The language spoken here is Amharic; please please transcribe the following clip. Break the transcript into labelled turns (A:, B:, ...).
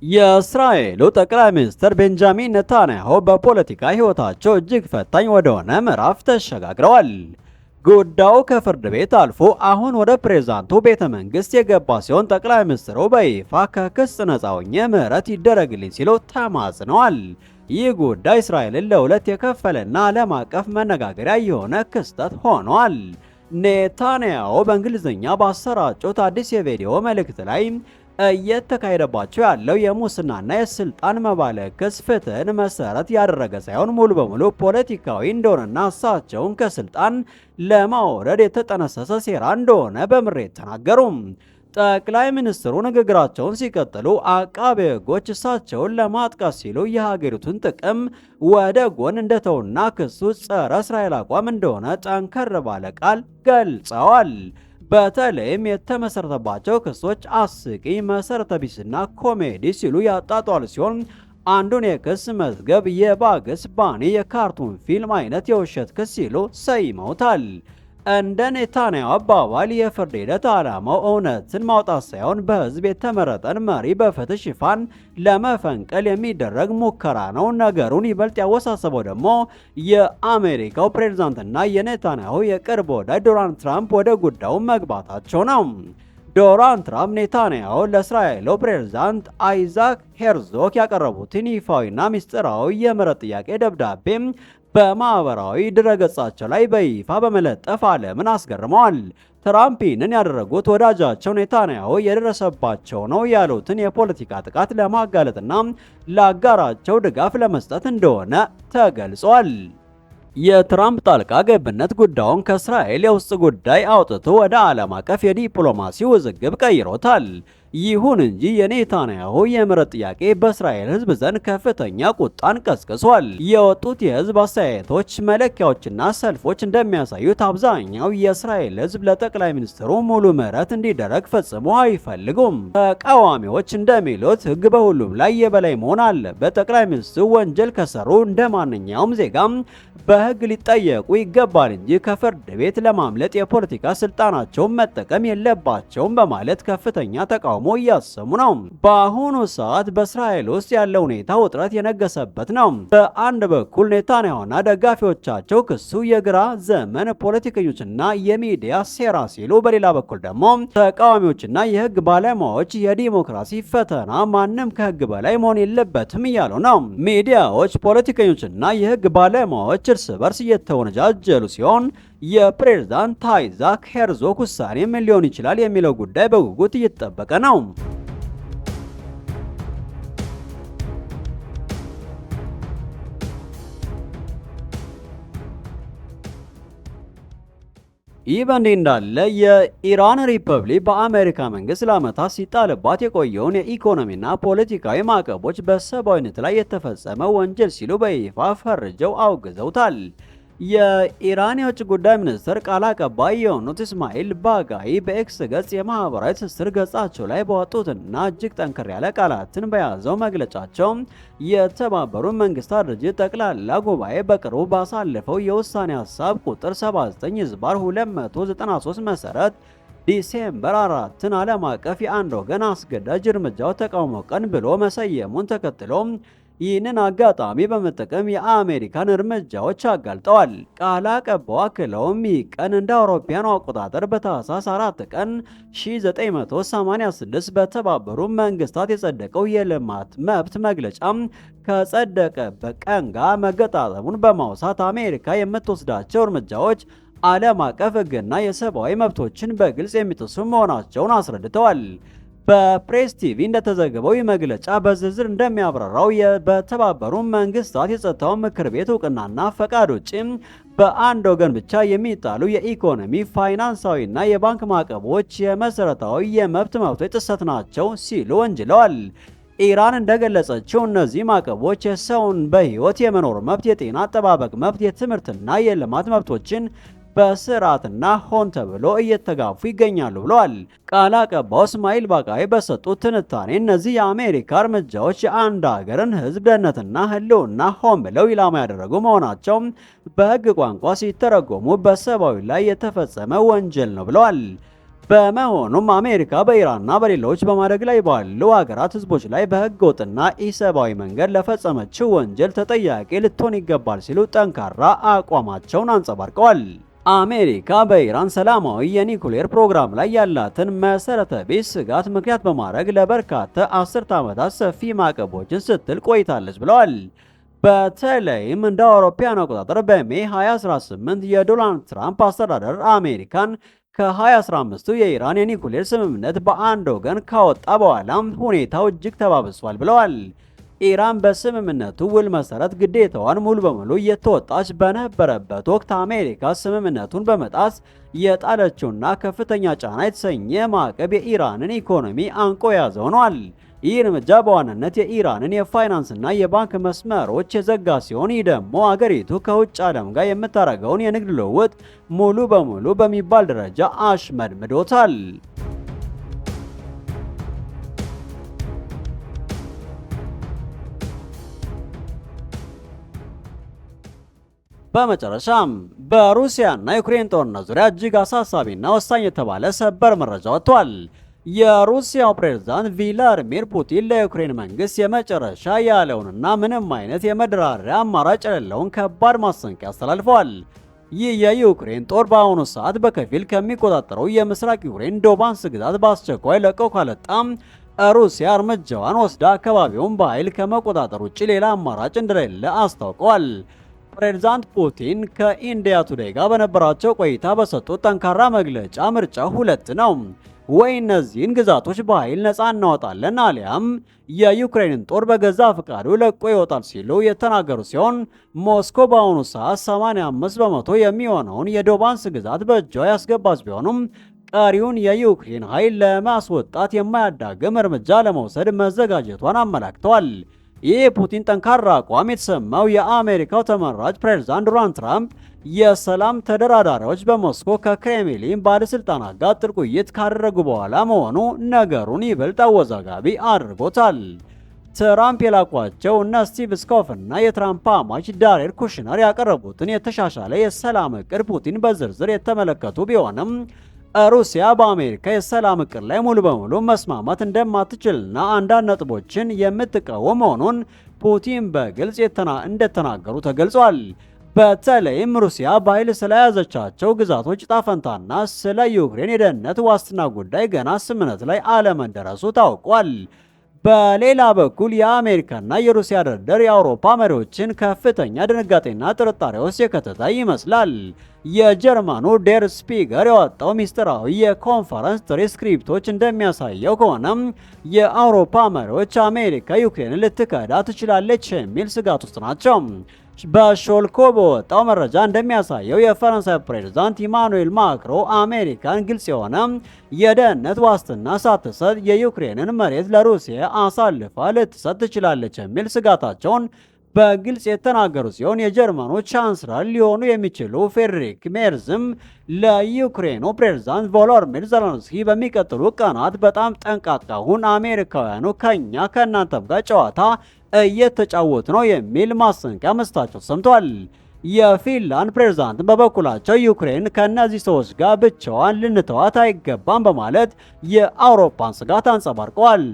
A: የእስራኤሉ ጠቅላይ ሚኒስትር ቤንጃሚን ኔታንያሁ በፖለቲካ ሕይወታቸው እጅግ ፈታኝ ወደሆነ ምዕራፍ ተሸጋግረዋል። ጉዳዩ ከፍርድ ቤት አልፎ አሁን ወደ ፕሬዝዳንቱ ቤተ መንግስት የገባ ሲሆን ጠቅላይ ሚኒስትሩ በይፋ ከክስ ነፃ ሆኜ ምህረት ይደረግልኝ ሲሉ ተማጽነዋል። ይህ ጉዳይ እስራኤልን ለሁለት የከፈለና ዓለም አቀፍ መነጋገሪያ የሆነ ክስተት ሆኗል። ኔታንያሁ በእንግሊዝኛ ባሰራጩት አዲስ የቪዲዮ መልእክት ላይ እየተካሄደባቸው ያለው የሙስናና የስልጣን መባለግ ክስ ፍትህን መሰረት ያደረገ ሳይሆን ሙሉ በሙሉ ፖለቲካዊ እንደሆነና እሳቸውን ከስልጣን ለማውረድ የተጠነሰሰ ሴራ እንደሆነ በምሬት ተናገሩ። ጠቅላይ ሚኒስትሩ ንግግራቸውን ሲቀጥሉ አቃቤ ሕጎች እሳቸውን ለማጥቃት ሲሉ የሀገሪቱን ጥቅም ወደ ጎን እንደተውና ክሱ ጸረ እስራኤል አቋም እንደሆነ ጠንከር ባለ ቃል ገልጸዋል። በተለይም የተመሰረተባቸው ክሶች አስቂኝ፣ መሰረተ ቢስና ኮሜዲ ሲሉ ያጣጧል ሲሆን አንዱን የክስ መዝገብ የባግስ ባኒ የካርቱን ፊልም አይነት የውሸት ክስ ሲሉ ሰይመውታል። እንደ ኔታንያሁ አባባል የፍርድ ሂደት ዓላማው እውነትን ማውጣት ሳይሆን በህዝብ የተመረጠን መሪ በፍትህ ሽፋን ለመፈንቀል የሚደረግ ሙከራ ነው። ነገሩን ይበልጥ ያወሳሰበው ደግሞ የአሜሪካው ፕሬዝዳንትና የኔታንያሁ የቅርብ ወዳጅ ዶናልድ ትራምፕ ወደ ጉዳዩ መግባታቸው ነው። ዶናልድ ትራምፕ ኔታንያሁ ለእስራኤሉ ፕሬዝዳንት አይዛክ ሄርዞግ ያቀረቡትን ይፋዊና ምስጢራዊ የምህረት ጥያቄ ደብዳቤ በማህበራዊ ድረገጻቸው ላይ በይፋ በመለጠፍ ዓለምን አስገርመዋል። ትራምፕ ይህንን ያደረጉት ወዳጃቸው ኔታንያሁ የደረሰባቸው ነው ያሉትን የፖለቲካ ጥቃት ለማጋለጥና ለአጋራቸው ድጋፍ ለመስጠት እንደሆነ ተገልጿል። የትራምፕ ጣልቃ ገብነት ጉዳዩን ከእስራኤል የውስጥ ጉዳይ አውጥቶ ወደ ዓለም አቀፍ የዲፕሎማሲ ውዝግብ ቀይሮታል። ይሁን እንጂ የኔታንያሁ የምህረት ጥያቄ በእስራኤል ሕዝብ ዘንድ ከፍተኛ ቁጣን ቀስቅሷል። የወጡት የሕዝብ አስተያየቶች መለኪያዎችና ሰልፎች እንደሚያሳዩት አብዛኛው የእስራኤል ሕዝብ ለጠቅላይ ሚኒስትሩ ሙሉ ምህረት እንዲደረግ ፈጽሞ አይፈልጉም። ተቃዋሚዎች እንደሚሉት ሕግ በሁሉም ላይ የበላይ መሆን አለበት። ጠቅላይ ሚኒስትሩ ወንጀል ከሰሩ እንደ ማንኛውም ዜጋም በሕግ ሊጠየቁ ይገባል እንጂ ከፍርድ ቤት ለማምለጥ የፖለቲካ ስልጣናቸውን መጠቀም የለባቸውም በማለት ከፍተኛ ተቃውሞ እያሰሙ ነው። በአሁኑ ሰዓት በእስራኤል ውስጥ ያለው ሁኔታ ውጥረት የነገሰበት ነው። በአንድ በኩል ኔታንያሁና ደጋፊዎቻቸው ክሱ የግራ ዘመን ፖለቲከኞችና የሚዲያ ሴራ ሲሉ፣ በሌላ በኩል ደግሞ ተቃዋሚዎችና የህግ ባለሙያዎች የዲሞክራሲ ፈተና፣ ማንም ከህግ በላይ መሆን የለበትም እያሉ ነው። ሚዲያዎች፣ ፖለቲከኞችና የህግ ባለሙያዎች እርስ በርስ እየተወነጃጀሉ ሲሆን የፕሬዝዳንት አይዛክ ሄርዞግ ውሳኔ ምን ሊሆን ይችላል የሚለው ጉዳይ በጉጉት እየተጠበቀ ነው። ይህ በእንዲህ እንዳለ የኢራን ሪፐብሊክ በአሜሪካ መንግስት ለዓመታት ሲጣልባት የቆየውን የኢኮኖሚና ፖለቲካዊ ማዕቀቦች በሰብአዊነት ላይ የተፈጸመ ወንጀል ሲሉ በይፋ ፈርጀው አውግዘውታል። የኢራን የውጭ ጉዳይ ሚኒስትር ቃል አቀባይ የሆኑት እስማኤል ባጋይ በኤክስ ገጽ የማህበራዊ ትስስር ገጻቸው ላይ በወጡትና እጅግ ጠንከር ያለ ቃላትን በያዘው መግለጫቸው የተባበሩት መንግስታት ድርጅት ጠቅላላ ጉባኤ በቅርቡ ባሳለፈው የውሳኔ ሀሳብ ቁጥር 79/293 መሰረት ዲሴምበር 4ን ዓለም አቀፍ የአንድ ወገን አስገዳጅ እርምጃው ተቃውሞ ቀን ብሎ መሰየሙን ተከትሎ ይህንን አጋጣሚ በመጠቀም የአሜሪካን እርምጃዎች አጋልጠዋል። ቃል አቀባዩ አክለውም ይህ ቀን እንደ አውሮፓውያኑ አቆጣጠር በታህሳስ 4 ቀን 1986 በተባበሩት መንግስታት የጸደቀው የልማት መብት መግለጫ ከጸደቀበት ቀን ጋር መገጣጠሙን በማውሳት አሜሪካ የምትወስዳቸው እርምጃዎች ዓለም አቀፍ ሕግና የሰብአዊ መብቶችን በግልጽ የሚጥሱ መሆናቸውን አስረድተዋል። በፕሬስ ቲቪ እንደተዘገበው ይህ መግለጫ በዝርዝር እንደሚያብራራው በተባበሩት መንግስታት የጸጥታው ምክር ቤት እውቅናና ፈቃድ ውጪ በአንድ ወገን ብቻ የሚጣሉ የኢኮኖሚ ፋይናንሳዊና የባንክ ማዕቀቦች የመሰረታዊ የመብት መብቶች ጥሰት ናቸው ሲሉ ወንጅለዋል። ኢራን እንደገለጸችው እነዚህ ማዕቀቦች የሰውን በህይወት የመኖር መብት፣ የጤና አጠባበቅ መብት፣ የትምህርትና የልማት መብቶችን በስርዓትና ሆን ተብሎ እየተጋፉ ይገኛሉ ብለዋል። ቃል አቀባዩ እስማኤል ባቃይ በሰጡት ትንታኔ እነዚህ የአሜሪካ እርምጃዎች የአንድ ሀገርን ህዝብ ደህንነትና ህልውና ሆን ብለው ኢላማ ያደረጉ መሆናቸው በህግ ቋንቋ ሲተረጎሙ በሰብአዊ ላይ የተፈጸመ ወንጀል ነው ብለዋል። በመሆኑም አሜሪካ በኢራንና በሌሎች በማደግ ላይ ባሉ ሀገራት ህዝቦች ላይ በህገ ወጥና ኢሰብአዊ መንገድ ለፈጸመችው ወንጀል ተጠያቂ ልትሆን ይገባል ሲሉ ጠንካራ አቋማቸውን አንጸባርቀዋል። አሜሪካ በኢራን ሰላማዊ የኒኩሌር ፕሮግራም ላይ ያላትን መሰረተ ቢስ ስጋት ምክንያት በማድረግ ለበርካታ አስርተ ዓመታት ሰፊ ማዕቀቦችን ስትል ቆይታለች ብለዋል። በተለይም እንደ አውሮፓውያን አቆጣጠር በሜ 2018 የዶናልድ ትራምፕ አስተዳደር አሜሪካን ከ2015ቱ የኢራን የኒኩሌር ስምምነት በአንድ ወገን ካወጣ በኋላ ሁኔታው እጅግ ተባብሷል ብለዋል። ኢራን በስምምነቱ ውል መሰረት ግዴታዋን ሙሉ በሙሉ እየተወጣች በነበረበት ወቅት አሜሪካ ስምምነቱን በመጣስ የጣለችውና ከፍተኛ ጫና የተሰኘ ማዕቀብ የኢራንን ኢኮኖሚ አንቆ የያዘ ሆኗል። ይህ እርምጃ በዋናነት የኢራንን የፋይናንስና የባንክ መስመሮች የዘጋ ሲሆን ይህ ደግሞ አገሪቱ ከውጭ ዓለም ጋር የምታደርገውን የንግድ ልውውጥ ሙሉ በሙሉ በሚባል ደረጃ አሽመድምዶታል። በመጨረሻም በሩሲያና ዩክሬን ጦርነት ዙሪያ እጅግ አሳሳቢና ወሳኝ የተባለ ሰበር መረጃ ወጥቷል። የሩሲያው ፕሬዝዳንት ቪላዲሚር ፑቲን ለዩክሬን መንግስት የመጨረሻ ያለውንና ምንም አይነት የመደራደሪያ አማራጭ የሌለውን ከባድ ማስጠንቀቂያ አስተላልፈዋል። ይህ የዩክሬን ጦር በአሁኑ ሰዓት በከፊል ከሚቆጣጠረው የምስራቅ ዩክሬን ዶንባስ ግዛት በአስቸኳይ ለቀው ካልወጣም ሩሲያ እርምጃዋን ወስዳ አካባቢውን በኃይል ከመቆጣጠር ውጭ ሌላ አማራጭ እንደሌለ አስታውቀዋል። ፕሬዝዳንት ፑቲን ከኢንዲያ ቱዴይ ጋር በነበራቸው ቆይታ በሰጡት ጠንካራ መግለጫ ምርጫው ሁለት ነው፣ ወይ እነዚህን ግዛቶች በኃይል ነፃ እናወጣለን አሊያም የዩክሬንን ጦር በገዛ ፍቃዱ ለቆ ይወጣል ሲሉ የተናገሩ ሲሆን ሞስኮ በአሁኑ ሰዓት 85 በመቶ የሚሆነውን የዶንባስ ግዛት በእጇ ያስገባች ቢሆንም ቀሪውን የዩክሬን ኃይል ለማስወጣት የማያዳግም እርምጃ ለመውሰድ መዘጋጀቷን አመላክተዋል። ይህ የፑቲን ጠንካራ አቋም የተሰማው የአሜሪካው ተመራጭ ፕሬዝዳንት ዶናልድ ትራምፕ የሰላም ተደራዳሪዎች በሞስኮ ከክሬምሊን ባለስልጣናት ጋር ጥልቅ ውይይት ካደረጉ በኋላ መሆኑ ነገሩን ይበልጥ አወዛጋቢ አድርጎታል። ትራምፕ የላኳቸው እነ ስቲቭ ስኮፍ እና የትራምፕ አማች ጃሬድ ኩሽነር ያቀረቡትን የተሻሻለ የሰላም እቅድ ፑቲን በዝርዝር የተመለከቱ ቢሆንም ሩሲያ በአሜሪካ የሰላም እቅድ ላይ ሙሉ በሙሉ መስማማት እንደማትችልና አንዳንድ ነጥቦችን የምትቃወም መሆኑን ፑቲን በግልጽ እንደተናገሩ ተገልጿል። በተለይም ሩሲያ በኃይል ስለያዘቻቸው ግዛቶች ዕጣ ፈንታና ስለ ዩክሬን የደህንነት ዋስትና ጉዳይ ገና ስምምነት ላይ አለመደረሱ ታውቋል። በሌላ በኩል የአሜሪካና የሩሲያ ድርድር የአውሮፓ መሪዎችን ከፍተኛ ድንጋጤና ጥርጣሬ ውስጥ የከተተ ይመስላል። የጀርመኑ ዴር ስፒገር ያወጣው ሚስጥራዊ የኮንፈረንስ ትራንስክሪፕቶች እንደሚያሳየው ከሆነ የአውሮፓ መሪዎች አሜሪካ ዩክሬንን ልትከዳ ትችላለች የሚል ስጋት ውስጥ ናቸው። በሾልኮ በወጣው መረጃ እንደሚያሳየው የፈረንሳይ ፕሬዝዳንት ኢማኑኤል ማክሮ አሜሪካን ግልጽ የሆነ የደህንነት ዋስትና ሳትሰጥ የዩክሬንን መሬት ለሩሲያ አሳልፋ ልትሰጥ ትችላለች የሚል ስጋታቸውን በግልጽ የተናገሩ ሲሆን የጀርመኑ ቻንስለር ሊሆኑ የሚችሉ ፍሬድሪክ ሜርዝም ለዩክሬኑ ፕሬዝዳንት ቮሎዲሚር ዜሌንስኪ በሚቀጥሉ ቀናት በጣም ጠንቃቃ ሁን፣ አሜሪካውያኑ ከእናንተም ጋር ጨዋታ እየተጫወቱ ነው የሚል ማስጠንቀቂያ መስጠታቸው ሰምቷል። የፊንላንድ ፕሬዝዳንት በበኩላቸው ዩክሬን ከእነዚህ ሰዎች ጋር ብቻዋን ልንተዋት አይገባም በማለት የአውሮፓን ስጋት አንጸባርቀዋል።